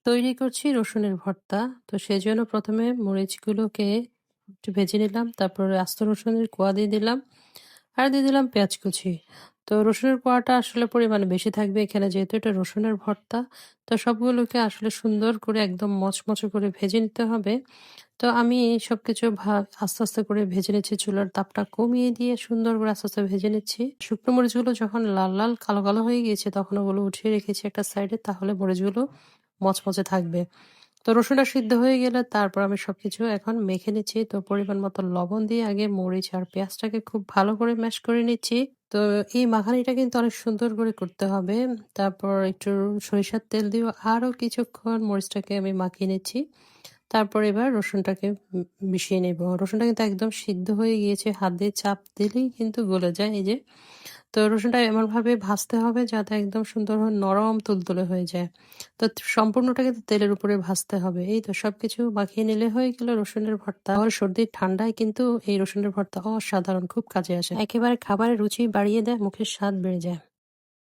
তৈরি করছি রসুনের ভর্তা। তো সেজন্য ১ম এ মরিচগুলোকে একটু ভেজে নিলাম। তারপরে আস্ত রসুনের কোয়া দিয়ে দিলাম। আর দিয়ে দিলাম পেঁয়াজ কুচি। তো রসুনের কোয়াটা আসলে পরিমাণে বেশি থাকবে এখানে যেহেতু এটা রসুনের ভর্তা। তো সবগুলোকে আসলে সুন্দর করে একদম মচমচে করে ভেজে নিতে হবে। তো আমি সবকিছু আস্তে, আস্তে করে ভেজে নিচ্ছি। চুলার তাপটা কমিয়ে দিয়ে সুন্দর করে আস্তে, আস্তে ভেজে নিচ্ছি। শুকনো মরিচগুলো যখন লাল, লাল কালো, কালো হয়ে গিয়েছে তখন ওগুলো উঠিয়ে রেখেছি একটা সাইডে তাহলে মরিচগুলো মচমচে থাকবে। তো রসুনটা সিদ্ধ হয়ে গেলে তারপর আমি সবকিছু এখন মেখে নিচ্ছি। তো পরিমাণ মতো লবণ দিয়ে আগে মরিচ আর পেঁয়াজটাকে খুব ভালো করে ম্যাশ করে নিচ্ছি। তো এই মাখানিটা কিন্তু অনেক সুন্দর করে করতে হবে। তারপর একটু সরিষার তেল দিয়েও আরো কিছুক্ষণ মরিচটাকে আমি মাখিয়ে নিচ্ছি। তারপর এবার রসুনটাকে মিশিয়ে নেব। রসুনটা কিন্তু একদম সিদ্ধ হয়ে গিয়েছে। হাত দিয়ে চাপ দিলেই কিন্তু গলে যায় এই যে। তো রসুনটা এমনভাবে ভাজতে হবে যাতে একদম সুন্দর নরম তুলতুলে হয়ে যায়। তো সম্পূর্ণটা কিন্তু তেলের উপরে ভাজতে হবে। এই তো সবকিছু মাখিয়ে নিলে হয়ে গেল রসুনের ভর্তা। আর সর্দি ঠান্ডায় কিন্তু এই রসুনের ভর্তা অসাধারণ খুব কাজে আসে। একেবারে খাবারের রুচি বাড়িয়ে দেয়, মুখের স্বাদ বেড়ে যায়।